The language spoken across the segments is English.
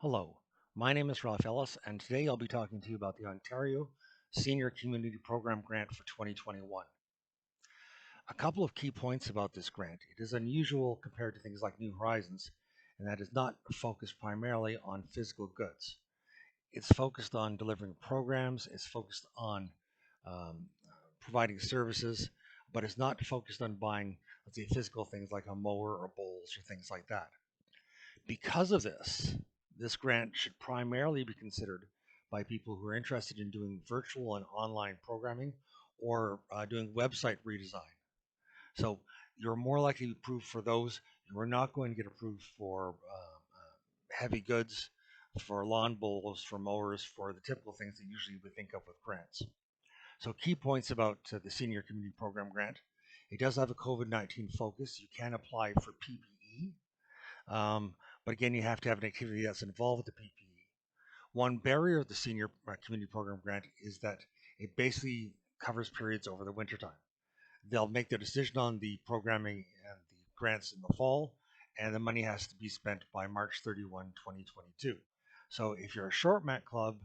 Hello, my name is Ralph Ellis, and today I'll be talking to you about the Ontario Senior Community Program Grant for 2021. A couple of key points about this grant. It is unusual compared to things like New Horizons, and that is not focused primarily on physical goods. It's focused on delivering programs, it's focused on um, providing services, but it's not focused on buying, let's say, physical things like a mower or bowls or things like that. Because of this, this grant should primarily be considered by people who are interested in doing virtual and online programming or doing website redesign. So you're more likely to be approved for those. You're not going to get approved for heavy goods, for lawn bowls, for mowers, for the typical things that usually we think of with grants. So key points about the Senior Community Program Grant. It does have a COVID-19 focus. You can apply for PPE, um, but again, you have to have an activity that's involved with the PPE. One barrier of the Senior Community Program Grant is that it basically covers periods over the wintertime. They'll make their decision on the programming and the grants in the fall, and the money has to be spent by March 31, 2022. So if you're a short mat club,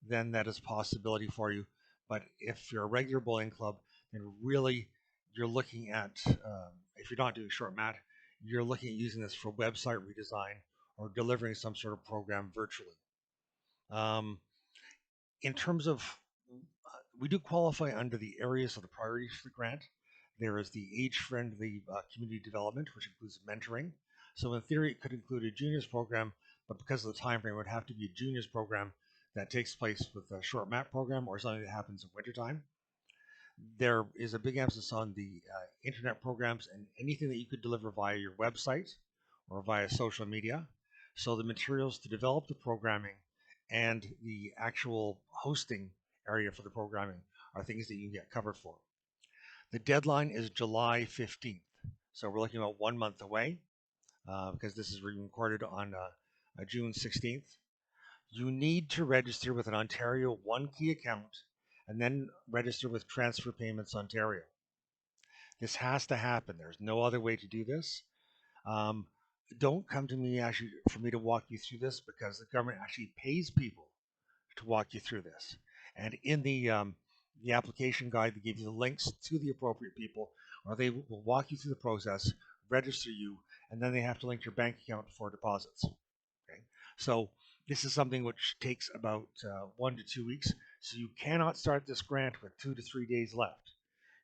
then that is a possibility for you. But if you're a regular bowling club, then really you're looking at, if you're not doing short mat, you're looking at using this for website redesign or delivering some sort of program virtually. Um, in terms of, we do qualify under the areas of the priorities for the grant. There is the age-friendly community development, which includes mentoring. So in theory, it could include a juniors program, but because of the time frame, it would have to be a juniors program that takes place with a short map program or something that happens in wintertime. There is a big emphasis on the internet programs and anything that you could deliver via your website or via social media. So the materials to develop the programming and the actual hosting area for the programming are things that you can get covered for. The deadline is July 15th. So we're looking about 1 month away because this is being recorded on June 16th. You need to register with an Ontario One Key account and then register with Transfer Payments Ontario. This has to happen. There's no other way to do this. Um, don't come to me actually for me to walk you through this because the government actually pays people to walk you through this. And in the application guide, they give you the links to the appropriate people, or they will walk you through the process, register you, and then they have to link your bank account for deposits. Okay, so this is something which takes about 1 to 2 weeks. So you cannot start this grant with 2 to 3 days left.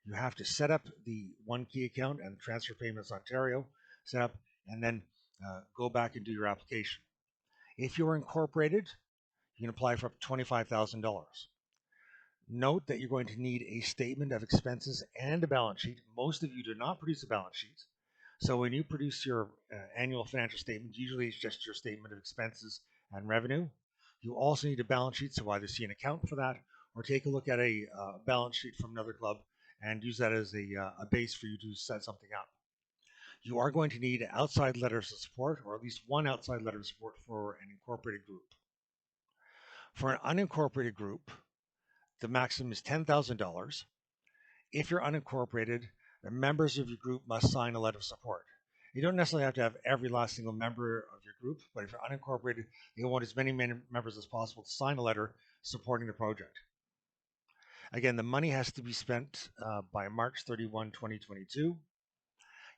You have to set up the One Key account and Transfer Payments Ontario set up, and then go back and do your application. If you're incorporated, you can apply for up to $25,000. Note that you're going to need a statement of expenses and a balance sheet. Most of you do not produce a balance sheet. So when you produce your annual financial statement, usually it's just your statement of expenses and revenue. You also need a balance sheet, so either see an accountant for that or take a look at a balance sheet from another club and use that as a base for you to set something up. You are going to need outside letters of support, or at least one outside letter of support for an incorporated group. For an unincorporated group, the maximum is $10,000. If you're unincorporated, the members of your group must sign a letter of support. You don't necessarily have to have every last single member of your group, but if you're unincorporated, you want as many members as possible to sign a letter supporting the project. Again, the money has to be spent by March 31, 2022.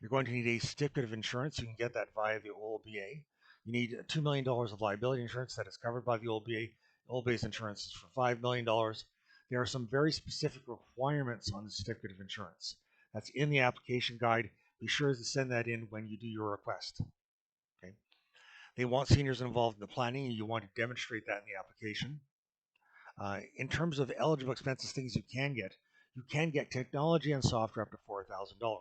You're going to need a certificate of insurance. You can get that via the OLBA. You need $2 million of liability insurance that is covered by the OLBA. OLBA's insurance is for $5 million. There are some very specific requirements on the certificate of insurance. That's in the application guide. Be sure to send that in when you do your request. Okay. They want seniors involved in the planning, and you want to demonstrate that in the application. In terms of eligible expenses, things you can get technology and software up to $4,000.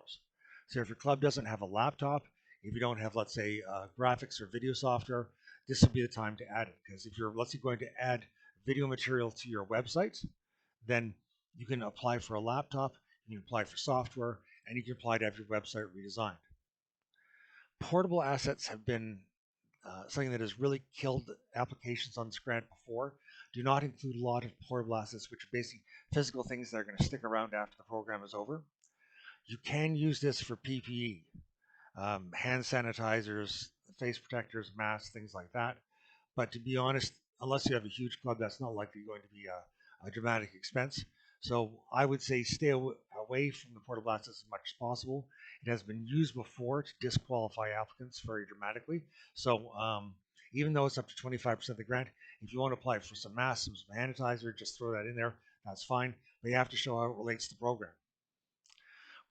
So if your club doesn't have a laptop, if you don't have, let's say, graphics or video software, this would be the time to add it. Because if you're, let's say, going to add video material to your website, then you can apply for a laptop, you can apply for software, and you can apply to have your website redesigned. Portable assets have been something that has really killed applications on this grant before. Do not include a lot of portable assets, which are basically physical things that are going to stick around after the program is over. You can use this for PPE, hand sanitizers, face protectors, masks, things like that. But to be honest, unless you have a huge club, that's not likely going to be a dramatic expense. So I would say stay away from the portable access as much as possible. It has been used before to disqualify applicants very dramatically. So even though it's up to 25% of the grant, if you want to apply for some masks, some hand sanitizer, just throw that in there. That's fine. But you have to show how it relates to the program.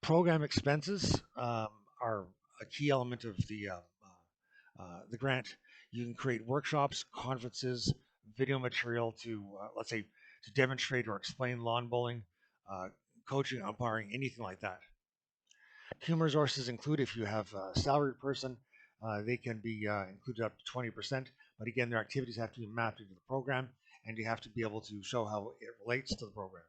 Program expenses are a key element of the grant. You can create workshops, conferences, video material to, let's say, to demonstrate or explain lawn bowling, uh, coaching, umpiring, anything like that. Human resources include if you have a salaried person, they can be included up to 20%. But again, their activities have to be mapped into the program, and you have to be able to show how it relates to the program.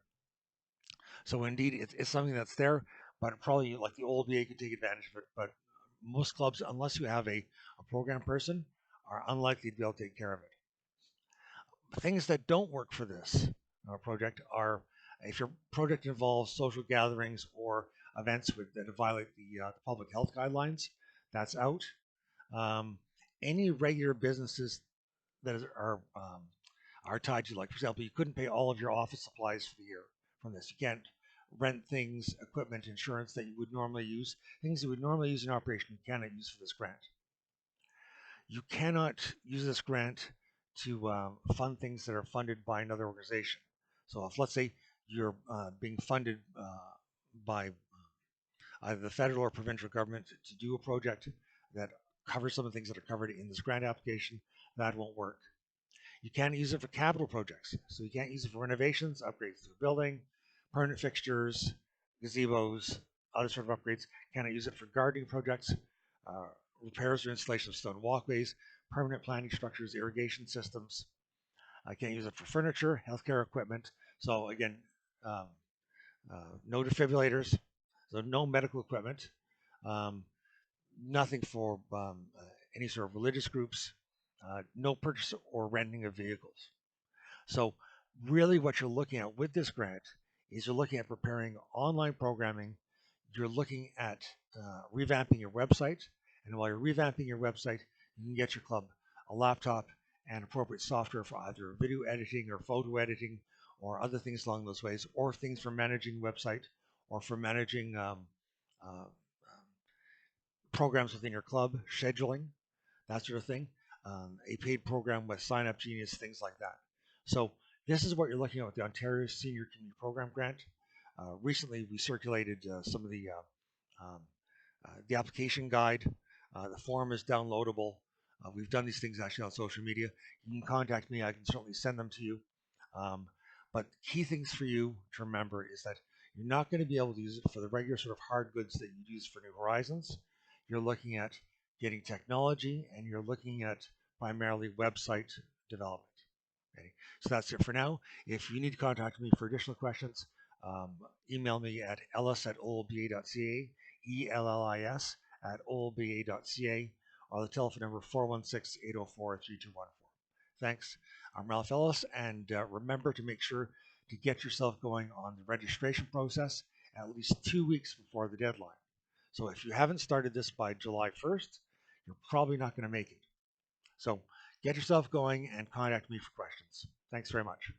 So indeed, it's something that's there, but probably like the old VA could take advantage of it. But most clubs, unless you have a program person, are unlikely to be able to take care of it. Things that don't work for this project are if your project involves social gatherings or events that violate the public health guidelines, that's out. Um, any regular businesses that are tied to, like for example, you couldn't pay all of your office supplies for the year from this. You can't rent things, equipment, insurance that you would normally use, things you would normally use in operation. You cannot use for this grant. You cannot use this grant to fund things that are funded by another organization. So if let's say you're being funded by either the federal or provincial government to do a project that covers some of the things that are covered in this grant application, that won't work. You can't use it for capital projects. So you can't use it for renovations, upgrades to the building, permanent fixtures, gazebos, other sort of upgrades. Cannot use it for gardening projects, repairs or installation of stone walkways, permanent planting structures, irrigation systems. I can't use it for furniture, healthcare equipment. So again, um, no defibrillators, so no medical equipment, um, nothing for any sort of religious groups, no purchase or renting of vehicles. So really what you're looking at with this grant is you're looking at preparing online programming. You're looking at revamping your website. And while you're revamping your website, you can get your club a laptop and appropriate software for either video editing or photo editing or other things along those ways, or things for managing website or for managing programs within your club, scheduling, that sort of thing. A paid program with Sign Up Genius, things like that. So this is what you're looking at with the Ontario Senior Community Program Grant. Recently, we circulated some of the application guide. The form is downloadable. We've done these things actually on social media. You can contact me. I can certainly send them to you. Um, but key things for you to remember is that you're not going to be able to use it for the regular sort of hard goods that you use for New Horizons. You're looking at getting technology, and you're looking at primarily website development. Okay, so that's it for now. If you need to contact me for additional questions, email me at ellis@olba.ca, ELLIS @olba.ca, or the telephone number 416-804-3214. Thanks. I'm Ralph Ellis, and remember to make sure to get yourself going on the registration process at least 2 weeks before the deadline. So if you haven't started this by July 1st, you're probably not going to make it. So get yourself going and contact me for questions. Thanks very much.